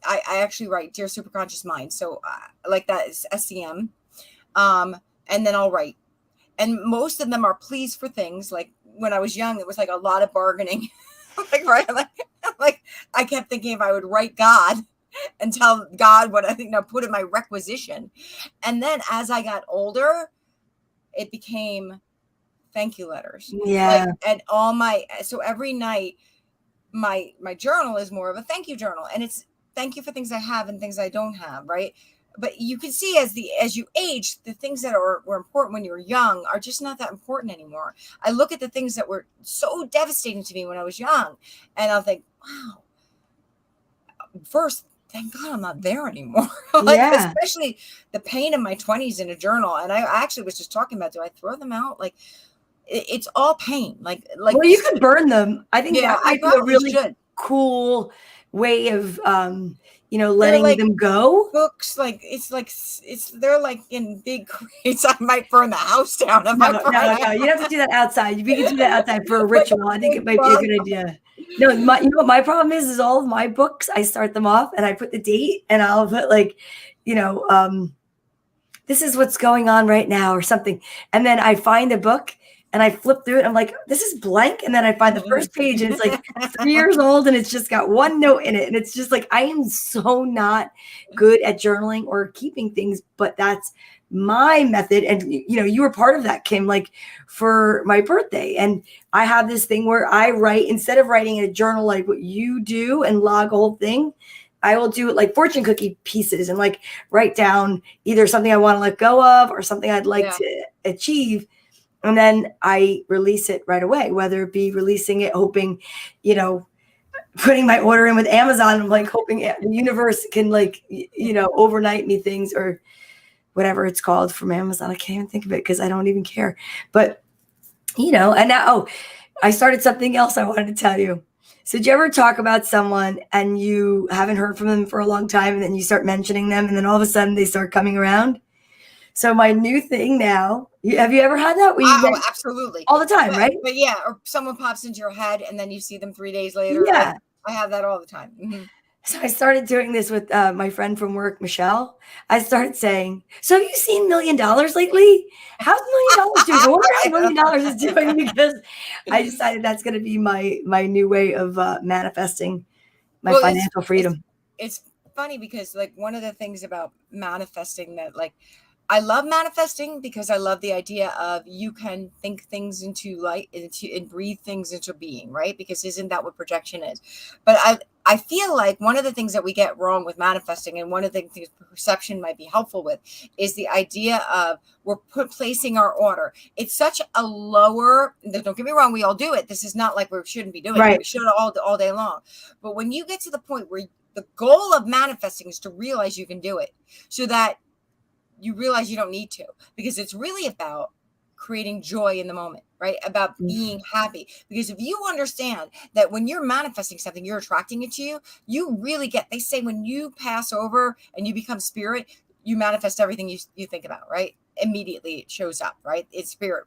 I actually write Dear Superconscious Mind. So like that is SCM. And then I'll write. And most of them are pleas for things. Like when I was young, it was like a lot of bargaining. Like, right. Like I kept thinking if I would write God and tell God what I think, put in my requisition. And then as I got older, it became thank you letters. Yeah. Like, and so every night, my journal is more of a thank you journal. And it's thank you for things I have and things I don't have. Right. But you can see as you age, the things that were important when you were young are just not that important anymore. I look at the things that were so devastating to me when I was young and I'll think, wow, first, thank God I'm not there anymore. Like, Yeah. especially the pain in my 20s in a journal. And I actually was just talking about, do I throw them out? Like, it's all pain. Like, Well, you could burn them. I think yeah, that I might be a probably really should. cool way of, They're letting like them go. books, they're like in big crates. I might burn the house down if I burn No. it. You have to do that outside. We can do that outside for a Like a ritual. I think it big might be a bug. good idea. No, you know what my problem is all of my books, I start them off and I put the date and I'll put like, this is what's going on right now or something. And then I find a book and I flip through it. I'm like, this is blank. And then I find the first page and it's like 3 years old and it's just got one note in it. And it's just like, I am so not good at journaling or keeping things, but that's my method. And, you were part of that, Kim, like for my birthday. And I have this thing where I write, instead of writing in a journal, like what you do and log a whole thing, I will do like fortune cookie pieces and like write down either something I want to let go of or something I'd like to achieve. And then I release it right away, whether it be releasing it, hoping, putting my order in with Amazon. I'm like hoping the universe can like, overnight me things or whatever it's called from Amazon. I can't even think of it because I don't even care. But, and now, I started something else I wanted to tell you. So did you ever talk about someone and you haven't heard from them for a long time and then you start mentioning them and then all of a sudden they start coming around? So my new thing now, have you ever had that? Oh, absolutely. All the time, right? But yeah, or someone pops into your head and then you see them 3 days later. Yeah. Like, I have that all the time. Mm-hmm. So I started doing this with my friend from work, Michelle. I started saying, "So have you seen $1 Million lately? How's $1 Million doing? I wonder how $1 Million is doing," because I decided that's going to be my new way of manifesting my financial freedom. It's funny because like one of the things about manifesting that like I love manifesting because I love the idea of you can think things into light and breathe things into being, right? Because isn't that what projection is? But I feel like one of the things that we get wrong with manifesting, and one of the things perception might be helpful with, is the idea of we're placing our order. It's such a lower. Don't get me wrong, we all do it. This is not like we shouldn't be doing it. We should all day long. But when you get to the point where the goal of manifesting is to realize you can do it, so that you realize you don't need to, because it's really about creating joy in the moment, right? About being happy. Because if you understand that when you're manifesting something, you're attracting it to you, you really they say when you pass over and you become spirit, you manifest everything you think about, right? Immediately it shows up, right? It's spirit.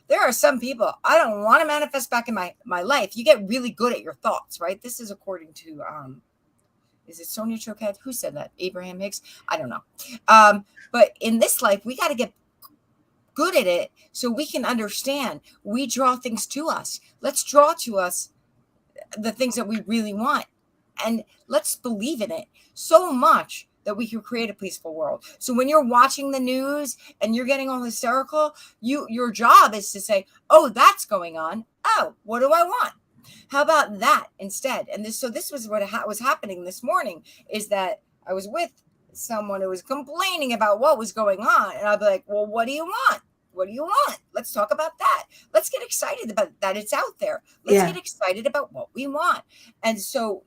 There are some people, I don't want to manifest back in my life. You get really good at your thoughts, right? This is according to is it Sonia Choquette? Who said that? Abraham Hicks? I don't know. But in this life, we got to get good at it so we can understand. We draw things to us. Let's draw to us the things that we really want. And let's believe in it so much that we can create a peaceful world. So when you're watching the news and you're getting all hysterical, your job is to say, oh, that's going on. Oh, what do I want? How about that instead? And this was what was happening this morning, is that I was with someone who was complaining about what was going on. And I'd be like, well, what do you want? What do you want? Let's talk about that. Let's get excited about that. It's out there. Let's get excited about what we want. And so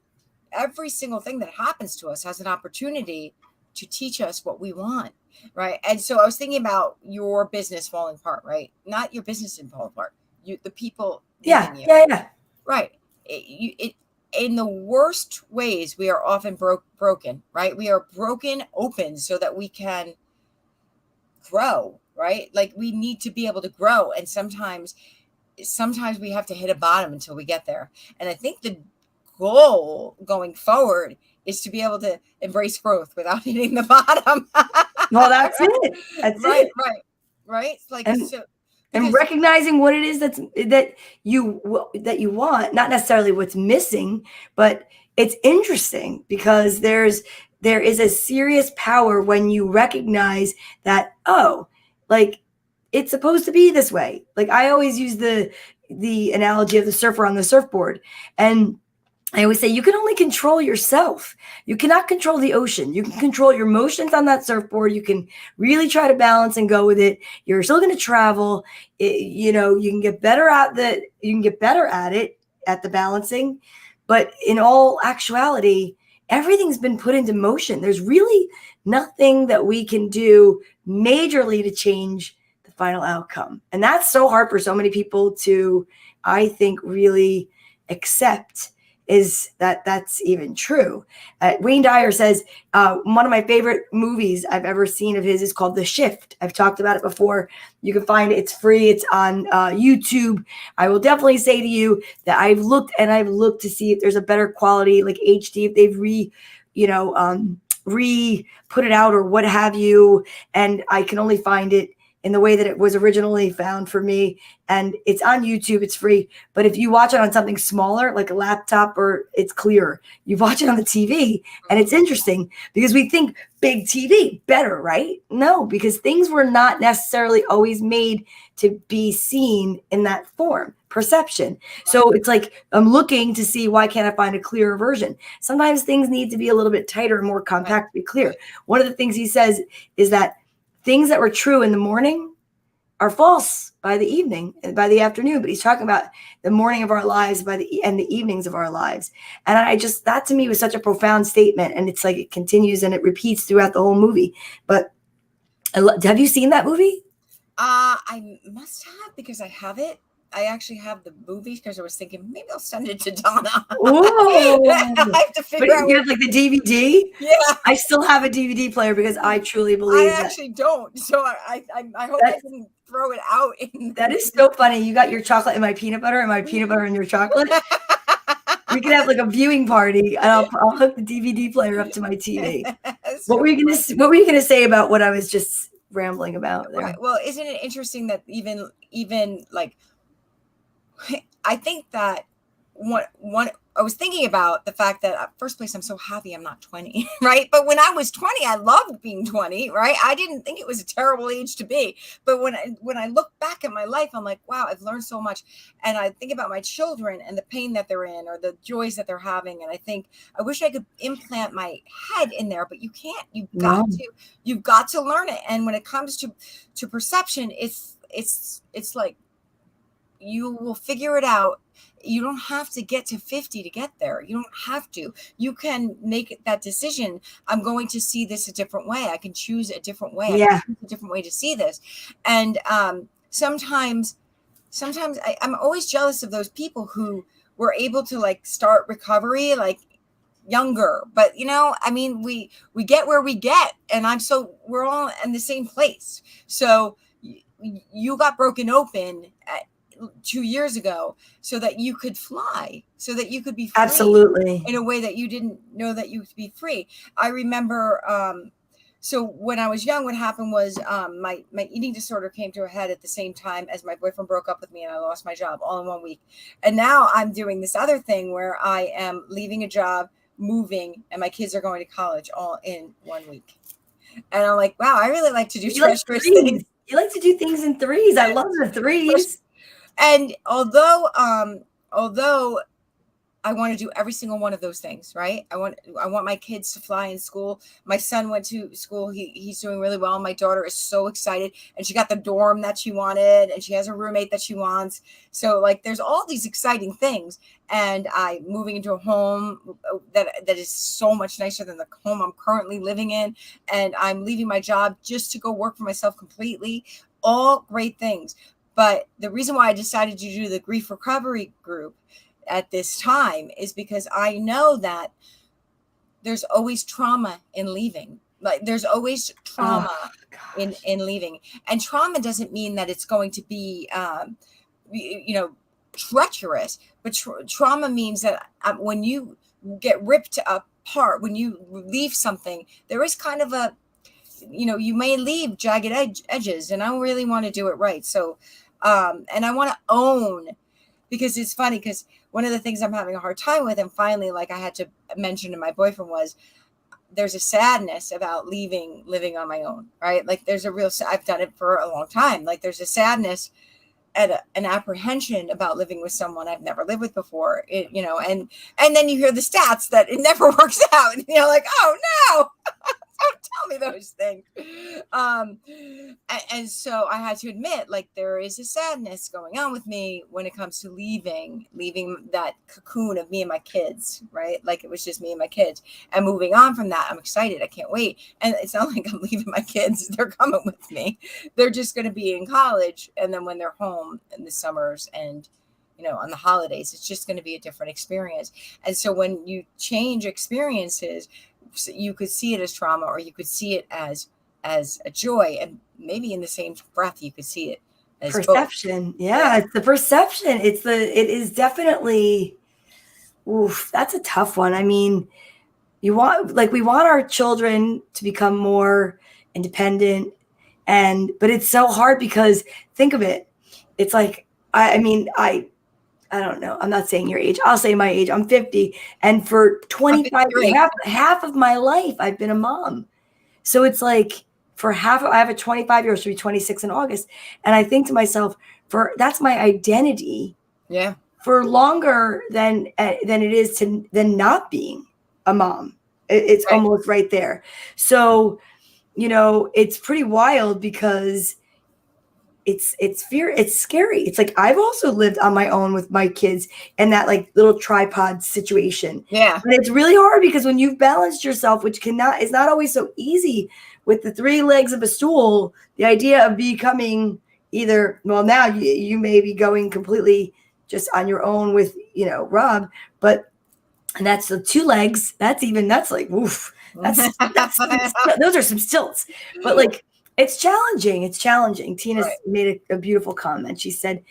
every single thing that happens to us has an opportunity to teach us what we want. Right. And so I was thinking about your business falling apart, right? Not your business didn't fall apart. The people. Yeah. Right. In the worst ways, we are often broken, right? We are broken open so that we can grow, right? Like we need to be able to grow. And sometimes we have to hit a bottom until we get there. And I think the goal going forward is to be able to embrace growth without hitting the bottom. Well, that's it. That's right, it. Right. Like, and recognizing what it is that you want, not necessarily what's missing, but it's interesting because there is a serious power when you recognize that, oh, like it's supposed to be this way. Like I always use the analogy of the surfer on the surfboard, and I always say you can only control yourself. You cannot control the ocean. You can control your motions on that surfboard. You can really try to balance and go with it. You're still going to travel. You can get better at it, at the balancing. But in all actuality, everything's been put into motion. There's really nothing that we can do majorly to change the final outcome. And that's so hard for so many people to, I think, really accept. Is that's even true? Wayne Dyer says one of my favorite movies I've ever seen of his is called The Shift. I've talked about it before. You can find it. It's free. It's on YouTube. I will definitely say to you that I've looked to see if there's a better quality, like HD, if they've put it out or what have you. And I can only find it in the way that it was originally found for me. And it's on YouTube, it's free. But if you watch it on something smaller, like a laptop, or it's clearer, you watch it on the TV and it's interesting because we think big TV, better, right? No, because things were not necessarily always made to be seen in that form, perception. So it's like, I'm looking to see, why can't I find a clearer version? Sometimes things need to be a little bit tighter and more compact to be clear. One of the things he says is that things that were true in the morning are false by the evening, by the afternoon. But he's talking about the morning of our lives and the evenings of our lives. And that to me was such a profound statement. And it's like it continues and it repeats throughout the whole movie. But have you seen that movie? I must have, because I have it. I actually have the movie because I was thinking maybe I'll send it to Donna. Ooh. I have to But figure out. you have like the DVD? Yeah, I still have a DVD player because I truly I believe that. actually don't. So I hope I That's, didn't throw it out. that is so funny. You got your chocolate and my peanut butter and my peanut butter and your chocolate. We could have like a viewing party, and I'll hook the DVD player up to my TV. What were you gonna say about what I was just rambling about there? Right. Well, isn't it interesting that even like I think that one I was thinking about the fact that first place I'm so happy I'm not 20, right? But when I was 20, I loved being 20, right? I didn't think it was a terrible age to be. But when I look back at my life, I'm like, wow, I've learned so much. And I think about my children and the pain that they're in or the joys that they're having. And I think I wish I could implant my head in there, but you can't. You've got to learn it. And when it comes to perception, it's like you will figure it out. You don't have to get to 50 to get there. You don't have to. You can make that decision. I'm going to see this a different way. I can choose a different way. Yeah. I can choose a different way to see this. And sometimes I'm always jealous of those people who were able to like start recovery like younger. But I mean, we get where we get, and we're all in the same place. So you got broken open 2 years ago so that you could fly, so that you could be free. Absolutely. In a way that you didn't know that you could be free. I remember, so when I was young, what happened was my eating disorder came to a head at the same time as my boyfriend broke up with me and I lost my job all in 1 week. And now I'm doing this other thing where I am leaving a job, moving, and my kids are going to college all in 1 week. And I'm like, wow, I really like to do treacherous things. You like to do things in threes. I love the threes. And although I want to do every single one of those things, right? I want my kids to fly in school. My son went to school. He's doing really well. My daughter is so excited, and she got the dorm that she wanted, and she has a roommate that she wants. So like, there's all these exciting things, and I'm moving into a home that is so much nicer than the home I'm currently living in, and I'm leaving my job just to go work for myself completely. All great things. But the reason why I decided to do the grief recovery group at this time is because I know that there's always trauma in leaving. Like there's always trauma in leaving. And trauma doesn't mean that it's going to be, treacherous, but trauma means that when you get ripped apart, when you leave something, there is kind of you may leave jagged edges, and I don't really want to do it right. So, and I want to own, because it's funny, because one of the things I'm having a hard time with, and finally, like I had to mention to my boyfriend, was there's a sadness about living on my own, right? Like there's I've done it for a long time. Like there's a sadness and an apprehension about living with someone I've never lived with before, and then you hear the stats that it never works out, and you're like, oh no. Don't tell me those things. And so I had to admit, like, there is a sadness going on with me when it comes to leaving that cocoon of me and my kids, right? Like it was just me and my kids, and moving on from that. I'm excited. I can't wait. And it's not like I'm leaving my kids. They're coming with me. They're just going to be in college. And then when they're home in the summers and on the holidays, it's just going to be a different experience. And so when you change experiences, you could see it as trauma, or you could see it as a joy, and maybe in the same breath you could see it as perception. Yeah, it's the perception. It is definitely, that's a tough one. I mean, we want our children to become more independent, but it's so hard because think of it. It's like, I don't know. I'm not saying your age. I'll say my age. I'm 50. And for 25, half of my life, I've been a mom. So it's like I have a 25-year-old, she'll be 26 in August. And I think to myself, that's my identity. Yeah. For longer than it is than not being a mom. It's right. Almost right there. So, it's pretty wild because it's scary. It's like I've also lived on my own with my kids in that like little tripod situation. Yeah. And it's really hard because when you've balanced yourself, which is not always so easy with the three legs of a stool, the idea of becoming, either, well, now you may be going completely just on your own with, Rob, but, and that's the 2 legs. That's like, oof, those are some stilts, but like, it's challenging. Tina Right. made a beautiful comment. She said,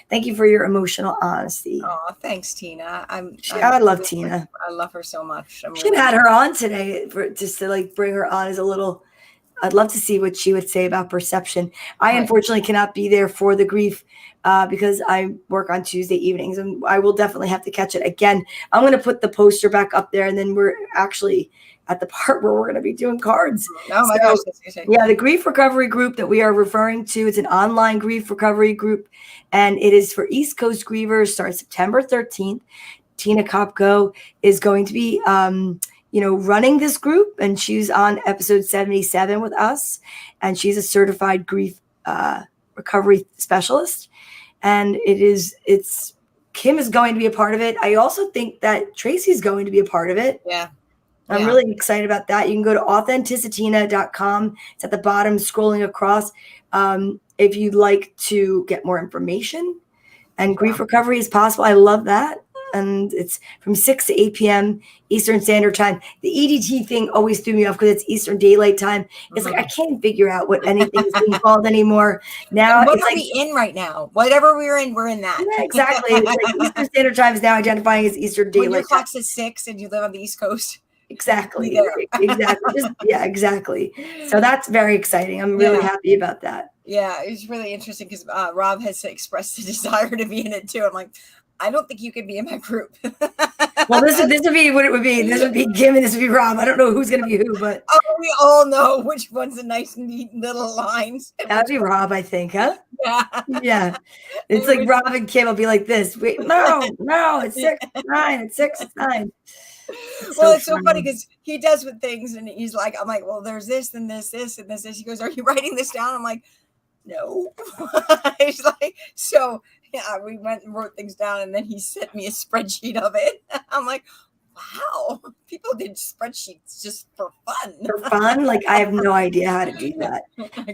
"Thank you for your emotional honesty." Oh, thanks, Tina. I love Tina. I love her so much. Should have had her on today just to like bring her on as a little. I'd love to see what she would say about perception. I unfortunately cannot be there for the grief because I work on Tuesday evenings, and I will definitely have to catch it again. I'm going to put the poster back up there, and then we're actually at the part where we're going to be doing cards. Oh my gosh, that's exciting. Yeah, the grief recovery group that we are referring to, it's an online grief recovery group, and it is for East Coast grievers. Starts September 13th. Tina Kopko is going to be running this group, and she's on episode 77 with us, and she's a certified grief recovery specialist. And Kim is going to be a part of it. I also think that Tracy's going to be a part of it. Yeah. I'm really excited about that. You can go to authenticitina.com. It's at the bottom, scrolling across. If you'd like to get more information, and grief recovery is possible. I love that. And it's from 6 to 8 p.m. Eastern Standard Time. The EDT thing always threw me off because it's Eastern Daylight Time. It's like I can't figure out what anything is being called anymore. Now what it's are like, we in right now? Whatever we're in that. Yeah, exactly. It's like Eastern Standard Time is now identifying as Eastern Daylight When your Time. clock's at 6 and you live on the East Coast. Exactly. Exactly. So that's very exciting. I'm really happy about that. Yeah, it's really interesting because Rob has expressed a desire to be in it too. I'm like, I don't think you can be in my group. Well, this would be what it would be. This would be Kim and this would be Rob. I don't know who's going to be who, but we all know which one's the nice, neat little lines. That'd be Rob, I think, huh? Yeah. Yeah. It's like Rob and Kim will be like this. Wait, no, it's 6, 9. It's 6, 9. It's so funny because he does with things, and he's like, I'm like, well, there's this and this and this. He goes, are you writing this down? I'm like, no. He's like, so yeah, we went and wrote things down, and then he sent me a spreadsheet of it. I'm like, wow, people did spreadsheets just for fun. For fun? Like, I have no idea how to do that.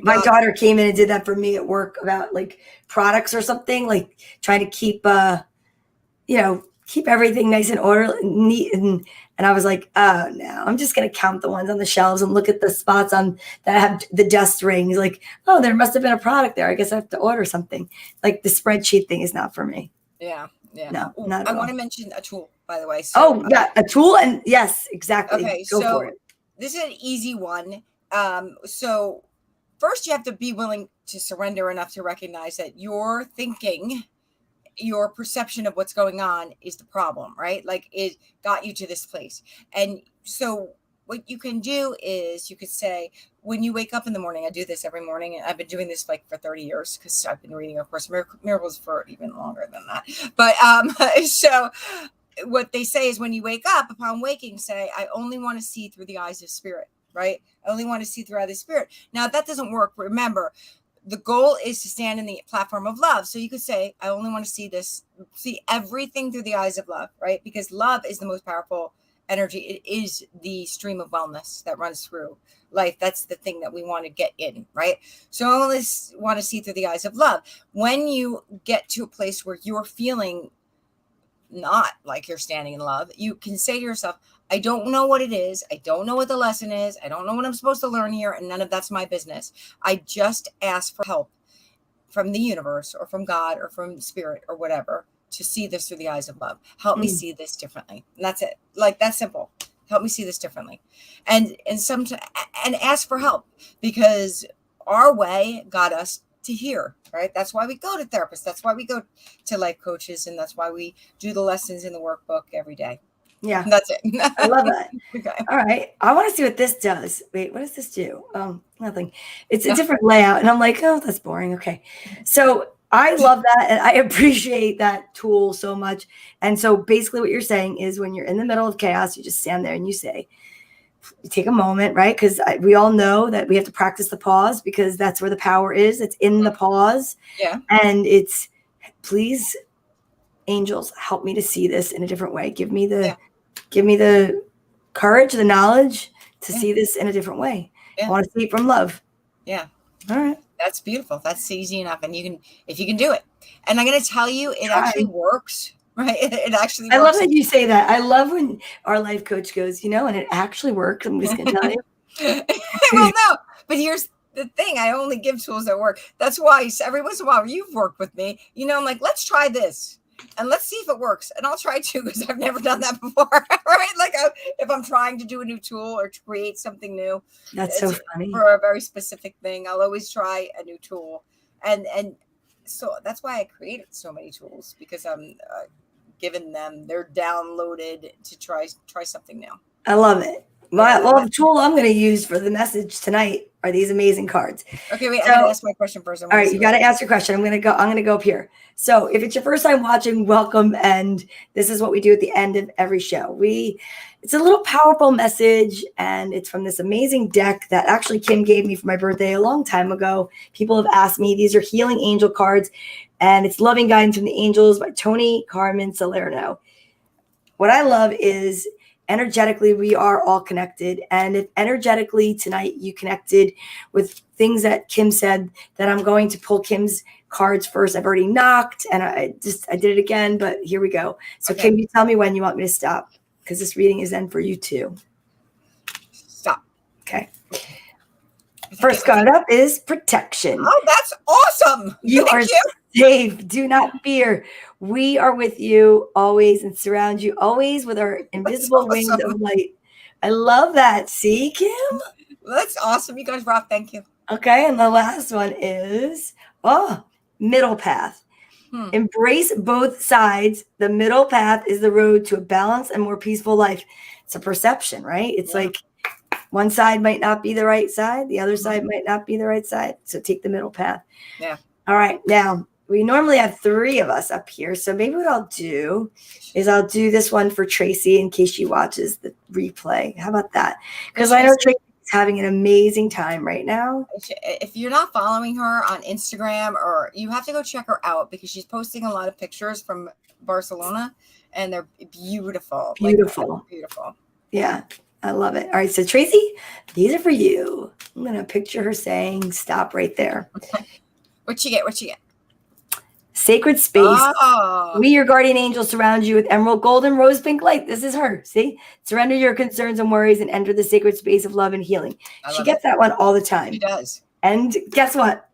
My daughter came in and did that for me at work about like products or something, like trying to keep keep everything nice and orderly, neat, and I was like, oh no, I'm just gonna count the ones on the shelves and look at the spots that have the dust rings. Like, oh, there must have been a product there. I guess I have to order something. Like the spreadsheet thing is not for me. Yeah. No, not at all. I want to mention a tool, by the way. So, a tool, and yes, exactly. Okay, Go for it. This is an easy one. So first you have to be willing to surrender enough to recognize that your thinking, your perception of what's going on is the problem, right? Like it got you to this place. And so what you can do is you could say, when you wake up in the morning, I do this every morning, and I've been doing this like for 30 years because I've been reading, of course, Miracles for even longer than that. But so what they say is when you wake up, upon waking, say, I only want to see through the eyes of spirit, right? I only want to see through the eyes of spirit. Now, if that doesn't work, remember, the goal is to stand in the platform of love. So you could say, I only want to see everything through the eyes of love, right? Because love is the most powerful energy. It is the stream of wellness that runs through life. That's the thing that we want to get in, right? So I only want to see through the eyes of love. When you get to a place where you're feeling not like you're standing in love, you can say to yourself, I don't know what it is. I don't know what the lesson is. I don't know what I'm supposed to learn here. And none of that's my business. I just ask for help from the universe or from God or from spirit or whatever to see this through the eyes of love. Help me see this differently. And that's it. Like, that's simple. Help me see this differently. And ask for help, because our way got us to here, right? That's why we go to therapists. That's why we go to life coaches. And that's why we do the lessons in the workbook every day. Yeah. That's it. I love that. Okay. All right. I want to see what this does. Wait, what does this do? Nothing. It's a different layout. And I'm like, oh, that's boring. Okay. So I love that. And I appreciate that tool so much. And so basically what you're saying is when you're in the middle of chaos, you just stand there and you say, you take a moment, right? Because we all know that we have to practice the pause, because that's where the power is. It's in the pause. Yeah. And it's, please, angels, help me to see this in a different way. Give me the courage, the knowledge to see this in a different way. I want to see it from love. Yeah. All right. That's beautiful. That's easy enough. And if you can do it. And I'm going to tell you, it actually works, right? It actually works. I love that you say that. I love when our life coach goes, and it actually works. I'm just going to tell you. Well, no, but here's the thing. I only give tools that work. That's why every once in a while you've worked with me, I'm like, let's try this and let's see if it works. And I'll try too, because I've never done that before, right? Like if I'm trying to do a new tool or to create something new. That's so funny. For a very specific thing, I'll always try a new tool. And so that's why I created so many tools, because I'm giving them, they're downloaded to try something new. I love it. The tool I'm going to use for the message tonight are these amazing cards. Okay, wait. I'm going to ask my question first. All right, you got to ask your question. I'm going to go up here. So if it's your first time watching, welcome. And this is what we do at the end of every show. It's a little powerful message, and it's from this amazing deck that actually Kim gave me for my birthday a long time ago. People have asked me. These are Healing Angel cards, and it's Loving Guidance from the Angels by Tony Carmen Salerno. What I love is, energetically, we are all connected. And if energetically tonight you connected with things that Kim said, that I'm going to pull Kim's cards first. I've already knocked and I did it again, but here we go. So okay. Kim, you tell me when you want me to stop, because this reading is then for you too. Stop. Okay. First card up is protection. Oh, that's awesome. You are safe. Do not fear. We are with you always and surround you always with our invisible wings of light. I love that. See, Kim? That's awesome. You guys rock. Thank you. Okay. And the last one is, middle path. Embrace both sides. The middle path is the road to a balanced and more peaceful life. It's a perception, right? It's like one side might not be the right side. The other side might not be the right side. So take the middle path. Yeah. All right. Now, we normally have 3 of us up here. So maybe what I'll do is I'll do this one for Tracy in case she watches the replay. How about that? Because I know Tracy's having an amazing time right now. If you're not following her on Instagram, or you have to go check her out, because she's posting a lot of pictures from Barcelona and they're beautiful. Beautiful. Like, beautiful. Yeah. I love it. All right. So Tracy, these are for you. I'm going to picture her saying, stop right there. What you get? Sacred space. Oh. We, your guardian angels, surround you with emerald, gold, and rose pink light. This is her. See? Surrender your concerns and worries and enter the sacred space of love and healing. She gets that one all the time. She does. And guess what?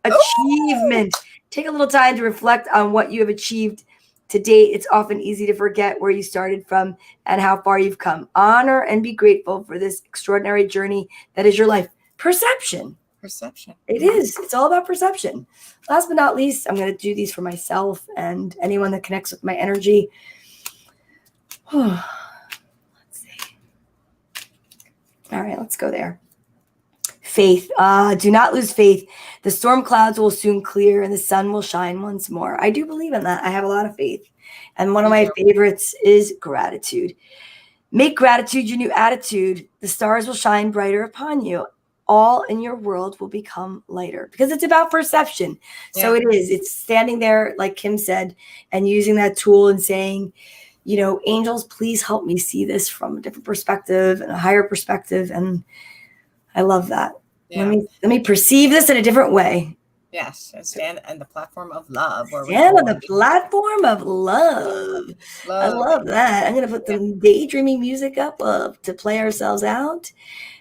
Achievement. Take a little time to reflect on what you have achieved to date. It's often easy to forget where you started from and how far you've come. Honor and be grateful for this extraordinary journey that is your life. Perception. It is. It's all about perception. Last but not least, I'm going to do these for myself and anyone that connects with my energy. Let's see. All right, let's go there. Faith. Do not lose faith. The storm clouds will soon clear and the sun will shine once more. I do believe in that. I have a lot of faith. And one of my favorites is gratitude. Make gratitude your new attitude. The stars will shine brighter upon you. All in your world will become lighter, because it's about perception. Yeah. So it is. It's standing there, like Kim said, and using that tool and saying, angels, please help me see this from a different perspective and a higher perspective. And I love that. Yeah. Let me perceive this in a different way. Yes, and stand on the platform of love. Stand on the platform of love. I love that. I'm going to put some daydreaming music up to play ourselves out.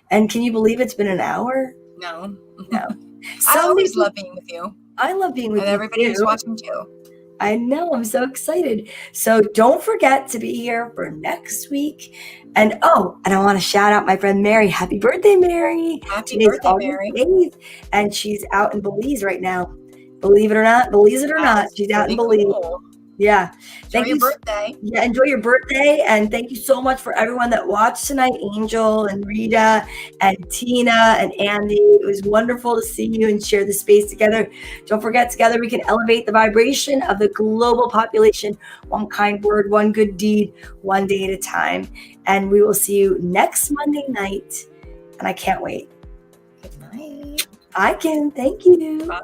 And can you believe it's been an hour? No. I always love being with you. I love being with you. And everybody who's watching too. I know. I'm so excited. So don't forget to be here for next week. And I want to shout out my friend Mary. Happy birthday, Mary. Happy birthday, Mary. 8th, and she's out in Belize right now. Believe it or not, she's out in Belize. Cool. Yeah. Enjoy your birthday. Yeah, enjoy your birthday. And thank you so much for everyone that watched tonight. Angel and Rita and Tina and Andy. It was wonderful to see you and share the space together. Don't forget, together we can elevate the vibration of the global population. One kind word, one good deed, one day at a time. And we will see you next Monday night. And I can't wait. Good night. I can. Thank you. Bye.